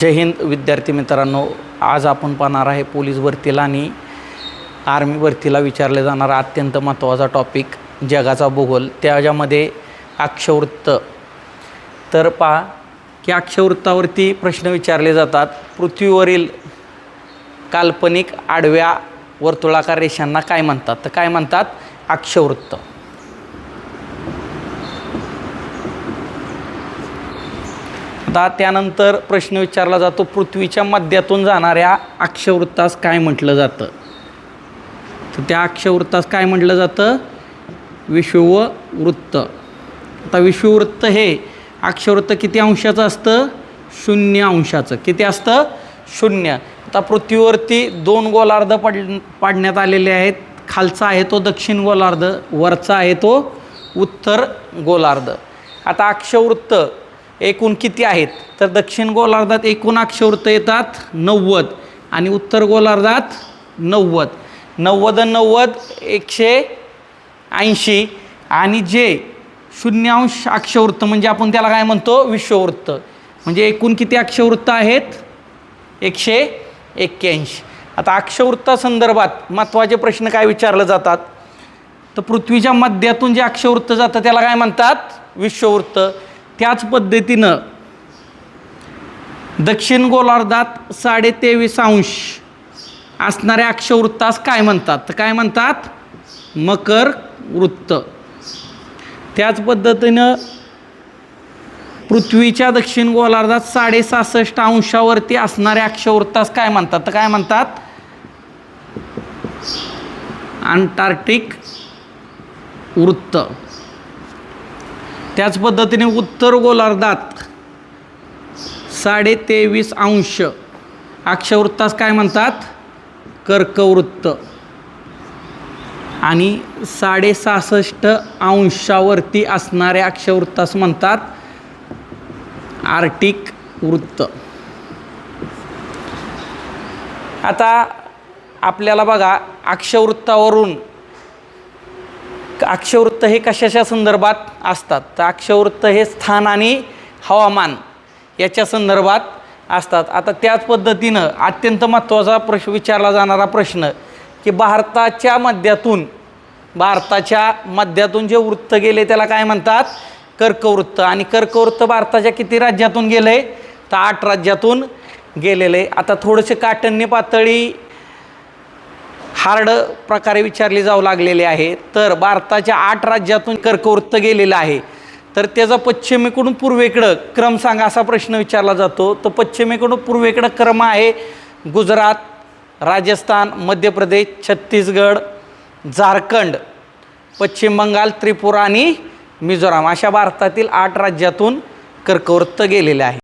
जय हिंद विद्यार्थी मित्रांनो, आज आपण पाहणार आहे पोलीस भरतीला आणि आर्मी भरतीला विचारले जाणारा अत्यंत महत्त्वाचा टॉपिक जगाचा भूगोल, त्याच्यामध्ये अक्षवृत्त. तर पहा की अक्षवृत्तावरती प्रश्न विचारले जातात. पृथ्वीवरील काल्पनिक आडव्या वर्तुळाकार रेषांना काय म्हणतात? तर काय म्हणतात? अक्षवृत्त. आता त्यानंतर प्रश्न विचारला जातो, पृथ्वीच्या मध्यातून जाणाऱ्या अक्षवृत्तास काय म्हटलं जातं? तर त्या अक्षवृत्तास काय म्हटलं जातं? विषुववृत्त. आता विषुववृत्त हे अक्षवृत्त किती अंशाचं असतं? 0 अंशाचं. किती असतं? 0. आता पृथ्वीवरती 2 गोलार्ध पाडण्यात आलेले आहेत. खालचा आहे तो दक्षिण गोलार्ध, वरचा आहे तो उत्तर गोलार्ध. आता अक्षवृत्त एकूण किती आहेत? तर दक्षिण गोलार्धात एकूण अक्षवृत्त येतात 90 आणि उत्तर गोलार्धात 90. 90 आणि 90 180. आणि जे 0 अंश अक्षवृत्त म्हणजे आपण त्याला काय म्हणतो? विषुववृत्त. म्हणजे एकूण किती अक्षवृत्त आहेत? 181. आता अक्षवृत्तासंदर्भात महत्त्वाचे प्रश्न काय विचारले जातात? तर पृथ्वीच्या मध्यातून जे अक्षवृत्त जातं त्याला काय म्हणतात? विषुववृत्त. त्याच पद्धतीनं दक्षिण गोलार्धात 23.5 अंश असणाऱ्या अक्षवृत्तास काय म्हणतात? तर काय म्हणतात? मकर वृत्त. त्याच पद्धतीनं पृथ्वीच्या दक्षिण गोलार्धात 66.5 अंशावरती असणाऱ्या अक्षवृत्तास काय म्हणतात? तर काय म्हणतात? अंटार्क्टिक वृत्त. त्याच पद्धतीने उत्तर गोलार्धात 23.5 अंश अक्षवृत्तास काय म्हणतात? कर्कवृत्त. आणि 66.5 अंशावरती असणाऱ्या अक्षवृत्तास म्हणतात आर्क्टिक वृत्त. आता आपल्याला बघा, अक्षवृत्तावरून अक्षवृत्त हे कशाच्या संदर्भात असतात? तर अक्षवृत्त हे स्थान आणि हवामान याच्या संदर्भात असतात. आता त्याच पद्धतीनं अत्यंत महत्त्वाचा प्रश्न विचारला जाणारा प्रश्न की भारताच्या मध्यातून जे वृत्त गेले त्याला काय म्हणतात? कर्कवृत्त. आणि कर्कवृत्त भारताच्या किती राज्यातून गेले? तर 8 राज्यातून गेलेले. आता थोडेसे काटन्य पातळी हार्ड प्रकारे विचारली जाऊ लागलेले आहे. तर भारताच्या 8 राज्यातून कर्कवृत्त गेलेलं आहे. तर त्याचा पश्चिमेकडून पूर्वेकडं क्रम सांगा असा प्रश्न विचारला जातो. तर पश्चिमेकडून पूर्वेकडं क्रम आहे गुजरात, राजस्थान, मध्य प्रदेश, छत्तीसगड, झारखंड, पश्चिम बंगाल, त्रिपुरा आणि मिझोराम अशा भारतातील 8 राज्यातून कर्कवृत्त गेलेले आहे.